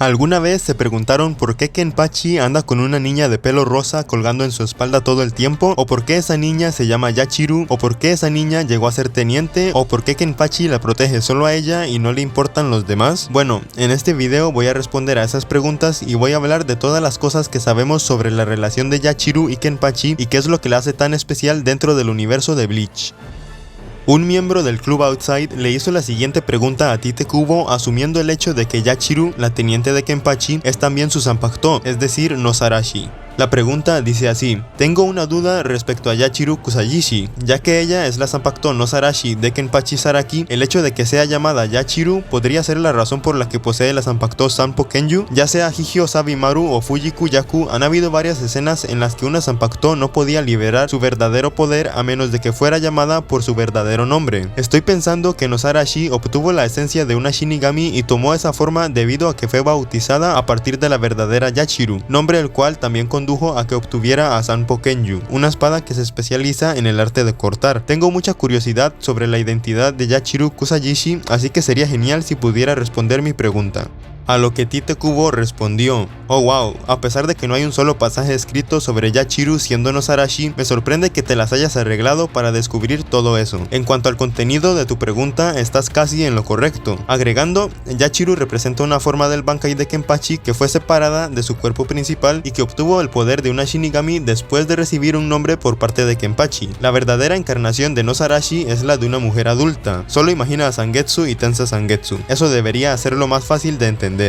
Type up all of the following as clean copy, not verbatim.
¿Alguna vez se preguntaron por qué Kenpachi anda con una niña de pelo rosa colgando en su espalda todo el tiempo? ¿O por qué esa niña se llama Yachiru? ¿O por qué esa niña llegó a ser teniente? ¿O por qué Kenpachi la protege solo a ella y no le importan los demás? Bueno, en este video voy a responder a esas preguntas y voy a hablar de todas las cosas que sabemos sobre la relación de Yachiru y Kenpachi y qué es lo que la hace tan especial dentro del universo de Bleach. Un miembro del Club Outside le hizo la siguiente pregunta a Tite Kubo asumiendo el hecho de que Yachiru, la teniente de Kenpachi, es también su Zanpakuto, es decir, Nosarashi. La pregunta dice así: tengo una duda respecto a Yachiru Kusagishi, ya que ella es la Zanpakuto Nosarashi de Kenpachi Zaraki. El hecho de que sea llamada Yachiru podría ser la razón por la que posee la Zanpakuto Sanpo Kenju. Ya sea Higio Sabimaru o Fujiku Yaku, han habido varias escenas en las que una Zanpakuto no podía liberar su verdadero poder a menos de que fuera llamada por su verdadero nombre. Estoy pensando que Nosarashi obtuvo la esencia de una Shinigami y tomó esa forma debido a que fue bautizada a partir de la verdadera Yachiru, nombre el cual también condujo a que obtuviera a Sanpo Kenju, una espada que se especializa en el arte de cortar. Tengo mucha curiosidad sobre la identidad de Yachiru Kusagishi, así que sería genial si pudiera responder mi pregunta. A lo que Tite Kubo respondió: oh wow, a pesar de que no hay un solo pasaje escrito sobre Yachiru siendo Nosarashi, me sorprende que te las hayas arreglado para descubrir todo eso. En cuanto al contenido de tu pregunta, estás casi en lo correcto. Agregando, Yachiru representa una forma del Bankai de Kenpachi que fue separada de su cuerpo principal y que obtuvo el poder de una Shinigami después de recibir un nombre por parte de Kenpachi. La verdadera encarnación de Nosarashi es la de una mujer adulta. Solo imagina a Zangetsu y Tensa Zangetsu. Eso debería hacerlo más fácil de entender.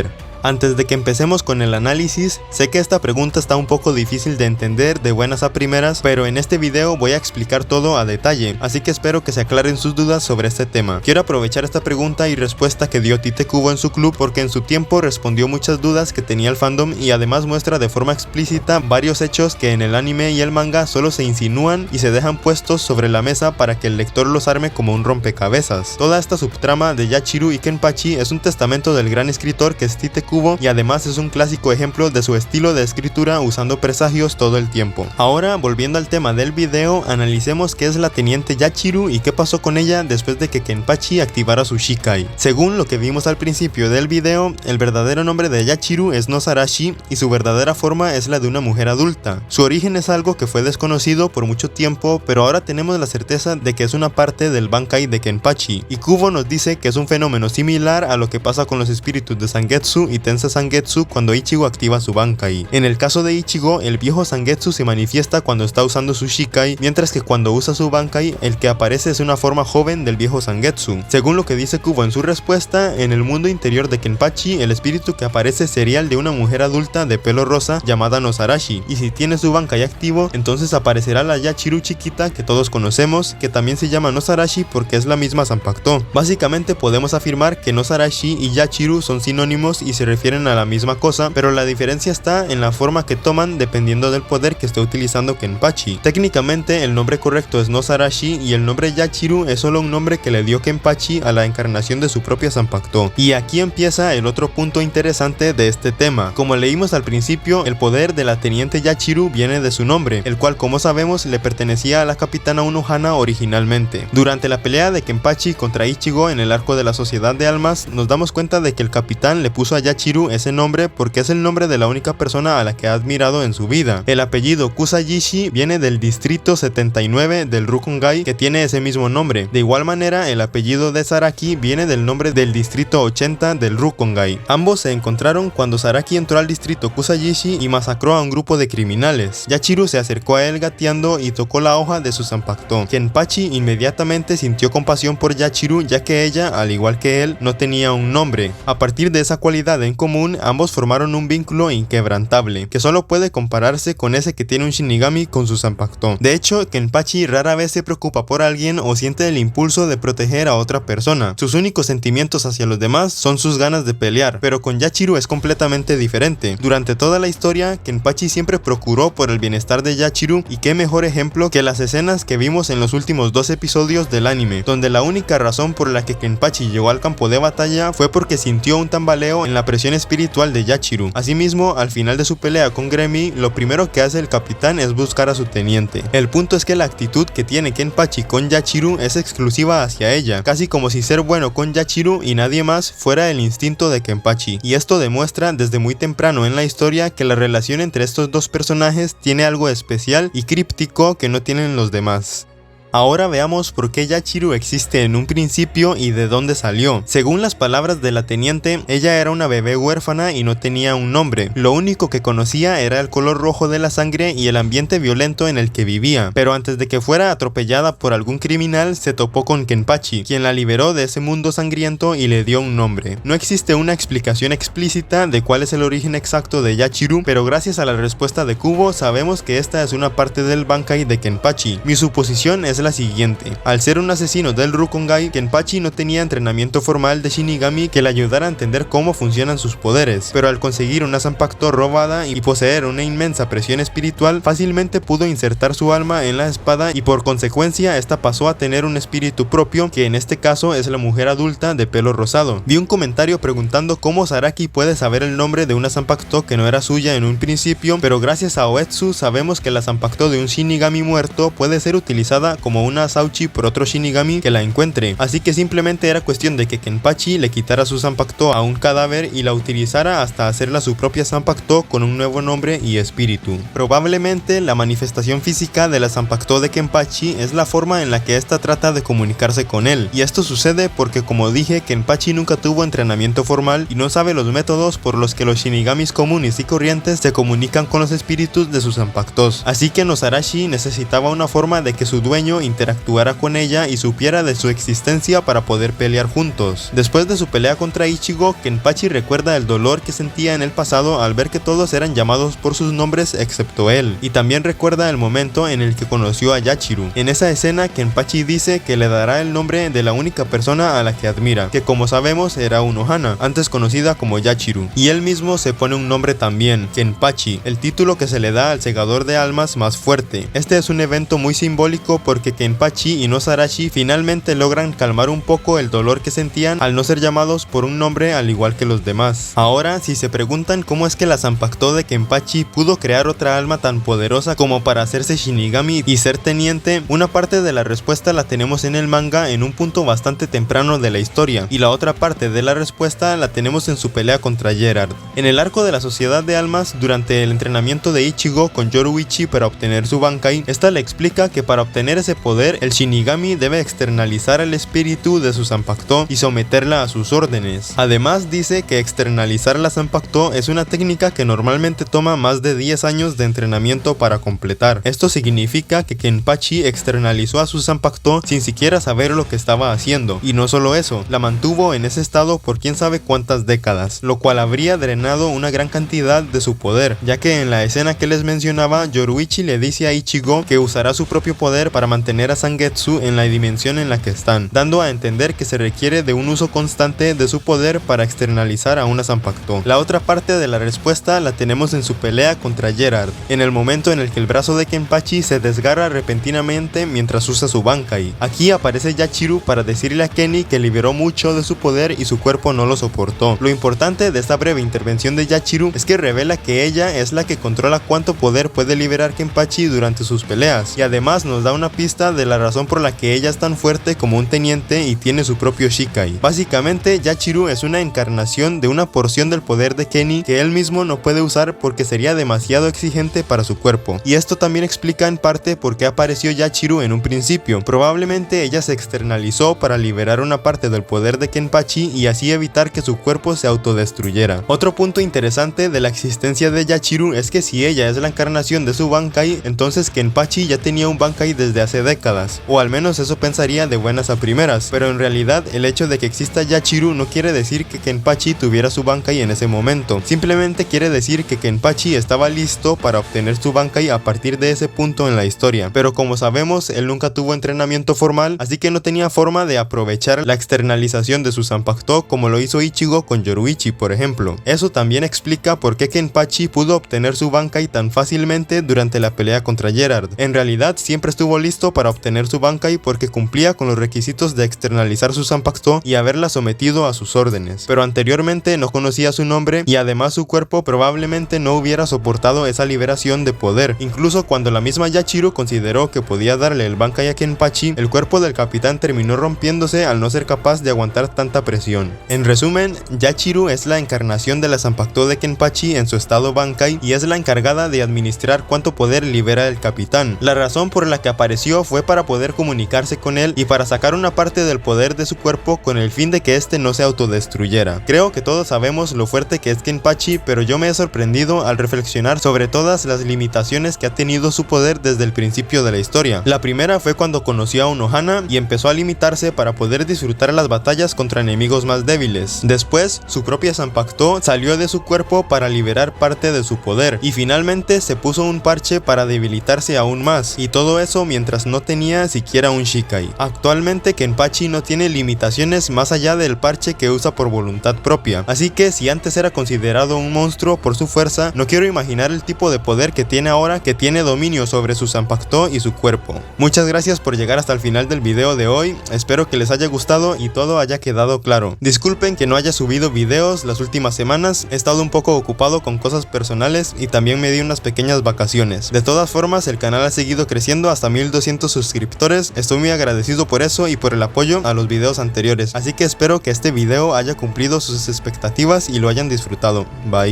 Antes de que empecemos con el análisis, sé que esta pregunta está un poco difícil de entender de buenas a primeras, pero en este video voy a explicar todo a detalle, así que espero que se aclaren sus dudas sobre este tema. Quiero aprovechar esta pregunta y respuesta que dio Tite Kubo en su club porque en su tiempo respondió muchas dudas que tenía el fandom y además muestra de forma explícita varios hechos que en el anime y el manga solo se insinúan y se dejan puestos sobre la mesa para que el lector los arme como un rompecabezas. Toda esta subtrama de Yachiru y Kenpachi es un testamento del gran escritor que es Tite Kubo y además es un clásico ejemplo de su estilo de escritura usando presagios todo el tiempo. Ahora, volviendo al tema del video, analicemos qué es la teniente Yachiru y qué pasó con ella después de que Kenpachi activara su Shikai. Según lo que vimos al principio del video, el verdadero nombre de Yachiru es Nosarashi y su verdadera forma es la de una mujer adulta. Su origen es algo que fue desconocido por mucho tiempo, pero ahora tenemos la certeza de que es una parte del Bankai de Kenpachi, y Kubo nos dice que es un fenómeno similar a lo que pasa con los espíritus de Zangetsu y Tensa Zangetsu cuando Ichigo activa su Bankai. En el caso de Ichigo, el viejo Zangetsu se manifiesta cuando está usando su Shikai, mientras que cuando usa su Bankai, el que aparece es una forma joven del viejo Zangetsu. Según lo que dice Kubo en su respuesta, en el mundo interior de Kenpachi, el espíritu que aparece sería el de una mujer adulta de pelo rosa llamada Nosarashi, y si tiene su Bankai activo, entonces aparecerá la Yachiru chiquita que todos conocemos, que también se llama Nosarashi porque es la misma Zanpakuto. Básicamente podemos afirmar que Nosarashi y Yachiru son sinónimos y se refieren a la misma cosa, pero la diferencia está en la forma que toman dependiendo del poder que esté utilizando Kenpachi. Técnicamente el nombre correcto es Nosarashi y el nombre Yachiru es solo un nombre que le dio Kenpachi a la encarnación de su propia Zanpakuto. Y aquí empieza el otro punto interesante de este tema. Como leímos al principio, el poder de la teniente Yachiru viene de su nombre, el cual como sabemos le pertenecía a la capitana Unohana originalmente. Durante la pelea de Kenpachi contra Ichigo en el arco de la Sociedad de Almas, nos damos cuenta de que el capitán le puso a Yachiru ese nombre porque es el nombre de la única persona a la que ha admirado en su vida. El apellido Kusagishi viene del distrito 79 del Rukongai que tiene ese mismo nombre. De igual manera, el apellido de Zaraki viene del nombre del distrito 80 del Rukongai. Ambos se encontraron cuando Zaraki entró al distrito Kusagishi y masacró a un grupo de criminales. Yachiru se acercó a él gateando y tocó la hoja de su Zanpakuto. Kenpachi inmediatamente sintió compasión por Yachiru ya que ella, al igual que él, no tenía un nombre. A partir de esa cualidad en común, ambos formaron un vínculo inquebrantable, que solo puede compararse con ese que tiene un Shinigami con su Zanpakuto. De hecho, Kenpachi rara vez se preocupa por alguien o siente el impulso de proteger a otra persona. Sus únicos sentimientos hacia los demás son sus ganas de pelear, pero con Yachiru es completamente diferente. Durante toda la historia, Kenpachi siempre procuró por el bienestar de Yachiru, y qué mejor ejemplo que las escenas que vimos en los últimos 2 episodios del anime, donde la única razón por la que Kenpachi llegó al campo de batalla fue porque sintió un tambaleo en la presión espiritual de Yachiru. Asimismo, al final de su pelea con Gremi, lo primero que hace el capitán es buscar a su teniente. El punto es que la actitud que tiene Kenpachi con Yachiru es exclusiva hacia ella, casi como si ser bueno con Yachiru y nadie más fuera el instinto de Kenpachi. Y esto demuestra desde muy temprano en la historia que la relación entre estos dos personajes tiene algo especial y críptico que no tienen los demás. Ahora veamos por qué Yachiru existe en un principio y de dónde salió. Según las palabras de la teniente, ella era una bebé huérfana y no tenía un nombre. Lo único que conocía era el color rojo de la sangre y el ambiente violento en el que vivía. Pero antes de que fuera atropellada por algún criminal, se topó con Kenpachi, quien la liberó de ese mundo sangriento y le dio un nombre. No existe una explicación explícita de cuál es el origen exacto de Yachiru, pero gracias a la respuesta de Kubo sabemos que esta es una parte del Bankai de Kenpachi. Mi suposición es la siguiente: al ser un asesino del Rukongai, Kenpachi no tenía entrenamiento formal de Shinigami que le ayudara a entender cómo funcionan sus poderes, pero al conseguir una Zanpakuto robada y poseer una inmensa presión espiritual, fácilmente pudo insertar su alma en la espada y por consecuencia esta pasó a tener un espíritu propio, que en este caso es la mujer adulta de pelo rosado. Vi un comentario preguntando cómo Saraki puede saber el nombre de una Zanpakuto que no era suya en un principio, pero gracias a Oetsu sabemos que la Zanpakuto de un Shinigami muerto puede ser utilizada como una Sauchi por otro Shinigami que la encuentre, así que simplemente era cuestión de que Kenpachi le quitara su Zanpakuto a un cadáver y la utilizara hasta hacerla su propia Zanpakuto con un nuevo nombre y espíritu. Probablemente la manifestación física de la Zanpakuto de Kenpachi es la forma en la que ésta trata de comunicarse con él, y esto sucede porque, como dije, Kenpachi nunca tuvo entrenamiento formal y no sabe los métodos por los que los Shinigamis comunes y corrientes se comunican con los espíritus de sus Zanpakutos, así que Nosarashi necesitaba una forma de que su dueño interactuara con ella y supiera de su existencia para poder pelear juntos. Después de su pelea contra Ichigo, Kenpachi recuerda el dolor que sentía en el pasado al ver que todos eran llamados por sus nombres excepto él, y también recuerda el momento en el que conoció a Yachiru. En esa escena, Kenpachi dice que le dará el nombre de la única persona a la que admira, que como sabemos era Unohana, antes conocida como Yachiru, y él mismo se pone un nombre también, Kenpachi, el título que se le da al segador de almas más fuerte. Este es un evento muy simbólico porque Kenpachi y Nosarashi finalmente logran calmar un poco el dolor que sentían al no ser llamados por un nombre al igual que los demás. Ahora, si se preguntan cómo es que la Zanpakuto de Kenpachi pudo crear otra alma tan poderosa como para hacerse Shinigami y ser teniente, una parte de la respuesta la tenemos en el manga en un punto bastante temprano de la historia, y la otra parte de la respuesta la tenemos en su pelea contra Gerard. En el arco de la Sociedad de Almas, durante el entrenamiento de Ichigo con Yoruichi para obtener su Bankai, esta le explica que para obtener ese poder, el Shinigami debe externalizar el espíritu de su Zanpakuto y someterla a sus órdenes. Además dice que externalizar la Zanpakuto es una técnica que normalmente toma más de 10 años de entrenamiento para completar. Esto significa que Kenpachi externalizó a su Zanpakuto sin siquiera saber lo que estaba haciendo, y no solo eso, la mantuvo en ese estado por quién sabe cuántas décadas, lo cual habría drenado una gran cantidad de su poder, ya que en la escena que les mencionaba, Yoruichi le dice a Ichigo que usará su propio poder para mantener a Zangetsu en la dimensión en la que están, dando a entender que se requiere de un uso constante de su poder para externalizar a una Zanpakuto. La otra parte de la respuesta la tenemos en su pelea contra Gerard, en el momento en el que el brazo de Kenpachi se desgarra repentinamente mientras usa su Bankai. Aquí aparece Yachiru para decirle a Kenny que liberó mucho de su poder y su cuerpo no lo soportó. Lo importante de esta breve intervención de Yachiru es que revela que ella es la que controla cuánto poder puede liberar Kenpachi durante sus peleas, y además nos da una pista de la razón por la que ella es tan fuerte como un teniente y tiene su propio Shikai. Básicamente, Yachiru es una encarnación de una porción del poder de Kenny que él mismo no puede usar porque sería demasiado exigente para su cuerpo, y esto también explica en parte por qué apareció Yachiru en un principio. Probablemente ella se externalizó para liberar una parte del poder de Kenpachi y así evitar que su cuerpo se autodestruyera. Otro punto interesante de la existencia de Yachiru es que si ella es la encarnación de su Bankai, entonces Kenpachi ya tenía un Bankai desde hace décadas, o al menos eso pensaría de buenas a primeras, pero en realidad el hecho de que exista Yachiru no quiere decir que Kenpachi tuviera su Bankai en ese momento, simplemente quiere decir que Kenpachi estaba listo para obtener su Bankai a partir de ese punto en la historia, pero como sabemos él nunca tuvo entrenamiento formal, así que no tenía forma de aprovechar la externalización de su Zanpakuto como lo hizo Ichigo con Yoruichi, por ejemplo. Eso también explica por qué Kenpachi pudo obtener su Bankai tan fácilmente durante la pelea contra Gerard. En realidad siempre estuvo listo elegido para obtener su Bankai porque cumplía con los requisitos de externalizar su Zanpakuto y haberla sometido a sus órdenes, pero anteriormente no conocía su nombre y además su cuerpo probablemente no hubiera soportado esa liberación de poder. Incluso cuando la misma Yachiru consideró que podía darle el Bankai a Kenpachi, el cuerpo del capitán terminó rompiéndose al no ser capaz de aguantar tanta presión. En resumen, Yachiru es la encarnación de la Zanpakuto de Kenpachi en su estado Bankai y es la encargada de administrar cuánto poder libera el capitán. La razón por la que apareció fue para poder comunicarse con él y para sacar una parte del poder de su cuerpo con el fin de que este no se autodestruyera. Creo que todos sabemos lo fuerte que es Kenpachi, pero yo me he sorprendido al reflexionar sobre todas las limitaciones que ha tenido su poder desde el principio de la historia. La primera fue cuando conoció a Unohana y empezó a limitarse para poder disfrutar las batallas contra enemigos más débiles. Después, su propia Zanpakuto salió de su cuerpo para liberar parte de su poder y finalmente se puso un parche para debilitarse aún más, y todo eso mientras no tenía siquiera un Shikai. Actualmente Kenpachi no tiene limitaciones más allá del parche que usa por voluntad propia, así que si antes era considerado un monstruo por su fuerza, no quiero imaginar el tipo de poder que tiene ahora que tiene dominio sobre su Zanpakuto y su cuerpo. Muchas gracias por llegar hasta el final del video de hoy, espero que les haya gustado y todo haya quedado claro. Disculpen que no haya subido videos las últimas semanas, he estado un poco ocupado con cosas personales y también me di unas pequeñas vacaciones. De todas formas, el canal ha seguido creciendo hasta 1200 suscriptores, estoy muy agradecido por eso y por el apoyo a los videos anteriores, así que espero que este video haya cumplido sus expectativas y lo hayan disfrutado. Bye.